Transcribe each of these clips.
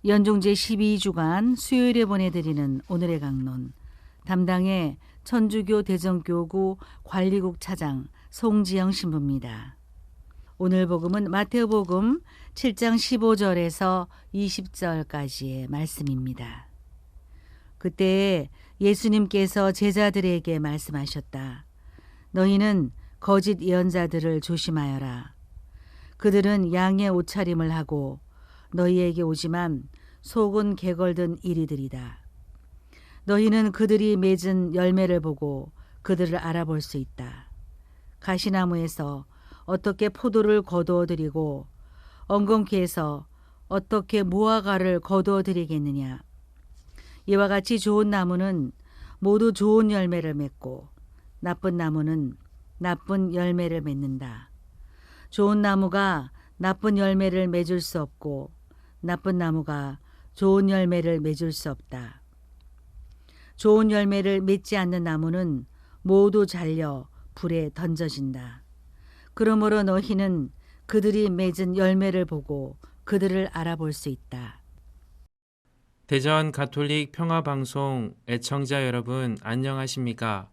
연중 제12주간 수요일에 보내드리는 오늘의 강론, 담당의 천주교 대전교구 관리국 차장 송지영 신부입니다. 오늘 복음은 마태복음 7장 15절에서 20절까지의 말씀입니다. 그때 예수님께서 제자들에게 말씀하셨다. 너희는 거짓 예언자들을 조심하여라. 그들은 양의 옷차림을 하고 너희에게 오지만 속은 개걸든 이리들이다. 너희는 그들이 맺은 열매를 보고 그들을 알아볼 수 있다. 가시나무에서 어떻게 포도를 거두어 드리고 엉겅퀴에서 어떻게 무화과를 거두어 드리겠느냐. 이와 같이 좋은 나무는 모두 좋은 열매를 맺고 나쁜 나무는 나쁜 열매를 맺는다. 좋은 나무가 나쁜 열매를 맺을 수 없고 나쁜 나무가 좋은 열매를 맺을 수 없다. 좋은 열매를 맺지 않는 나무는 모두 잘려 불에 던져진다. 그러므로 너희는 그들이 맺은 열매를 보고 그들을 알아볼 수 있다. 대전 가톨릭 평화방송 애청자 여러분 안녕하십니까?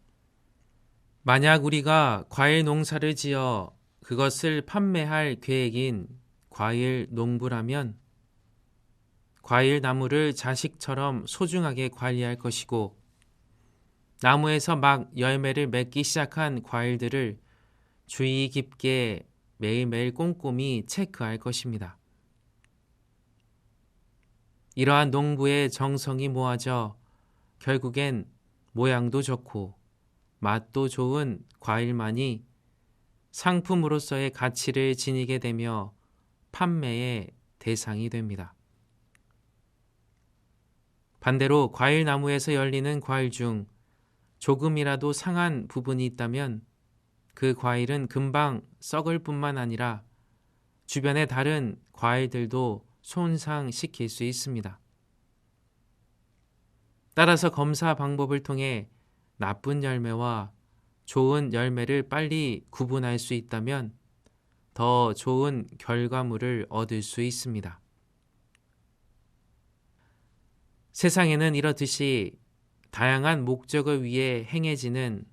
만약 우리가 과일 농사를 지어 그것을 판매할 계획인 과일 농부라면 과일 나무를 자식처럼 소중하게 관리할 것이고 나무에서 막 열매를 맺기 시작한 과일들을 주의 깊게 매일매일 꼼꼼히 체크할 것입니다. 이러한 농부의 정성이 모아져 결국엔 모양도 좋고 맛도 좋은 과일만이 상품으로서의 가치를 지니게 되며 판매의 대상이 됩니다. 반대로 과일 나무에서 열리는 과일 중 조금이라도 상한 부분이 있다면 그 과일은 금방 썩을 뿐만 아니라 주변의 다른 과일들도 손상시킬 수 있습니다. 따라서 검사 방법을 통해 나쁜 열매와 좋은 열매를 빨리 구분할 수 있다면 더 좋은 결과물을 얻을 수 있습니다. 세상에는 이렇듯이 다양한 목적을 위해 행해지는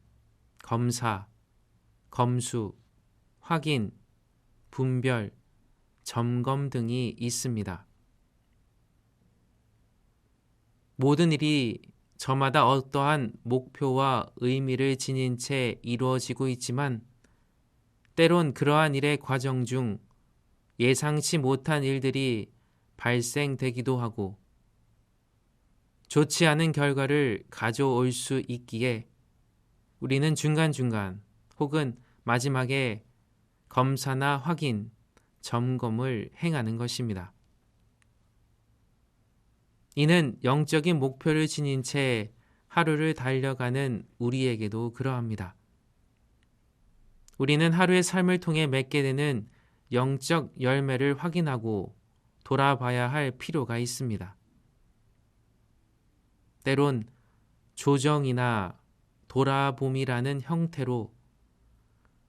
검사, 검수, 확인, 분별, 점검 등이 있습니다. 모든 일이 저마다 어떠한 목표와 의미를 지닌 채 이루어지고 있지만 때론 그러한 일의 과정 중 예상치 못한 일들이 발생되기도 하고 좋지 않은 결과를 가져올 수 있기에 우리는 중간중간 혹은 마지막에 검사나 확인, 점검을 행하는 것입니다. 이는 영적인 목표를 지닌 채 하루를 달려가는 우리에게도 그러합니다. 우리는 하루의 삶을 통해 맺게 되는 영적 열매를 확인하고 돌아봐야 할 필요가 있습니다. 때론 조정이나 돌아봄이라는 형태로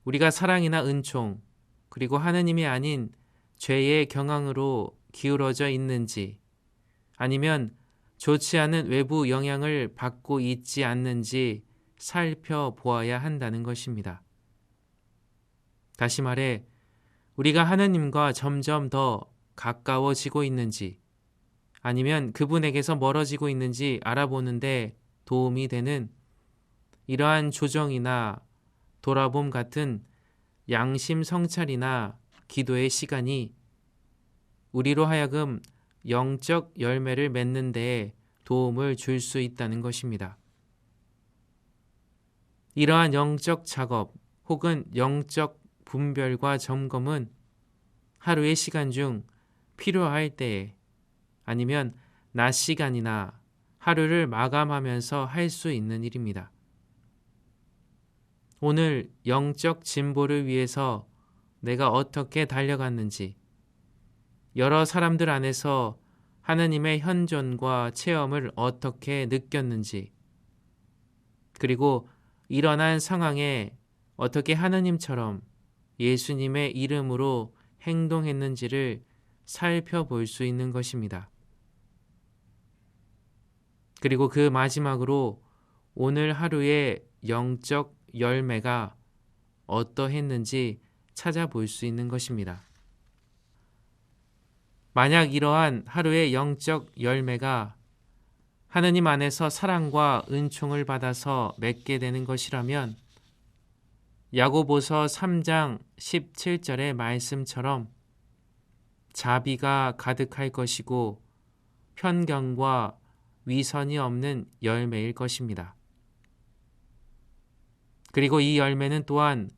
우리가 사랑이나 은총, 그리고 하느님이 아닌 죄의 경향으로 기울어져 있는지 아니면 좋지 않은 외부 영향을 받고 있지 않는지 살펴보아야 한다는 것입니다. 다시 말해 우리가 하느님과 점점 더 가까워지고 있는지 아니면 그분에게서 멀어지고 있는지 알아보는데 도움이 되는 이러한 조정이나 돌아봄 같은 양심 성찰이나 기도의 시간이 우리로 하여금 영적 열매를 맺는 데에 도움을 줄 수 있다는 것입니다. 이러한 영적 작업 혹은 영적 분별과 점검은 하루의 시간 중 필요할 때에 아니면 낮 시간이나 하루를 마감하면서 할 수 있는 일입니다. 오늘 영적 진보를 위해서 내가 어떻게 달려갔는지, 여러 사람들 안에서 하느님의 현존과 체험을 어떻게 느꼈는지, 그리고 일어난 상황에 어떻게 하느님처럼 예수님의 이름으로 행동했는지를 살펴볼 수 있는 것입니다. 그리고 그 마지막으로 오늘 하루의 영적 열매가 어떠했는지 찾아볼 수 있는 것입니다. 만약 이러한 하루의 영적 열매가 하느님 안에서 사랑과 은총을 받아서 맺게 되는 것이라면 야고보서 3장 17절의 말씀처럼 자비가 가득할 것이고 편견과 위선이 없는 열매일 것입니다. 그리고 이 열매는 또한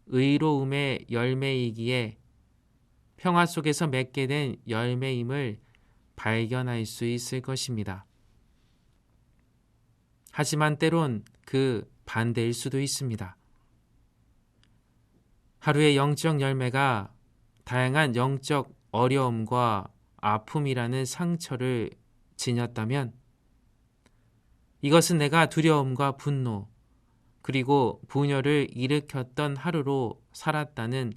의로움의 열매이기에 평화 속에서 맺게 된 열매임을 발견할 수 있을 것입니다. 하지만 때론 그 반대일 수도 있습니다. 하루의 영적 열매가 다양한 영적 어려움과 아픔이라는 상처를 지녔다면 이것은 내가 두려움과 분노 그리고 분열을 일으켰던 하루로 살았다는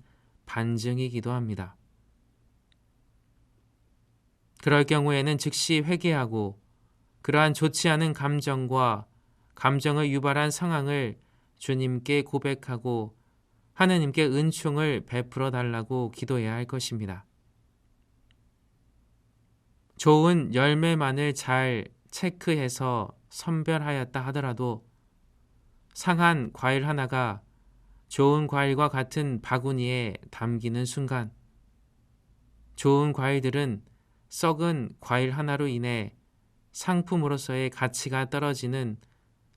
반증이기도 합니다. 그럴 경우에는 즉시 회개하고 그러한 좋지 않은 감정을 유발한 상황을 주님께 고백하고 하느님께 은총을 베풀어 달라고 기도해야 할 것입니다. 좋은 열매만을 잘 체크해서 선별하였다 하더라도 상한 과일 하나가 좋은 과일과 같은 바구니에 담기는 순간 좋은 과일들은 썩은 과일 하나로 인해 상품으로서의 가치가 떨어지는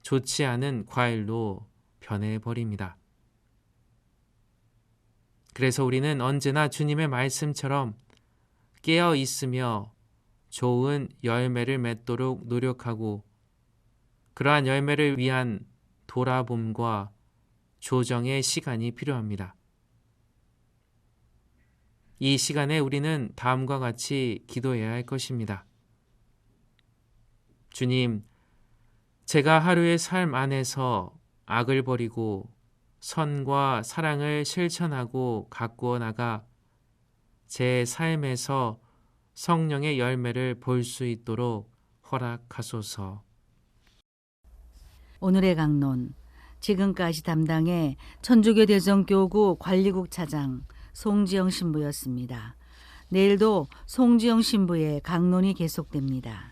좋지 않은 과일로 변해버립니다. 그래서 우리는 언제나 주님의 말씀처럼 깨어 있으며 좋은 열매를 맺도록 노력하고 그러한 열매를 위한 돌아봄과 조정의 시간이 필요합니다. 이 시간에 우리는 다음과 같이 기도해야 할 것입니다. 주님, 제가 하루의 삶 안에서 악을 버리고 선과 사랑을 실천하고 가꾸어 나가 제 삶에서 성령의 열매를 볼 수 있도록 허락하소서. 오늘의 강론, 지금까지 담당의 천주교 대전교구 관리국 차장 송지영 신부였습니다. 내일도 송지영 신부의 강론이 계속됩니다.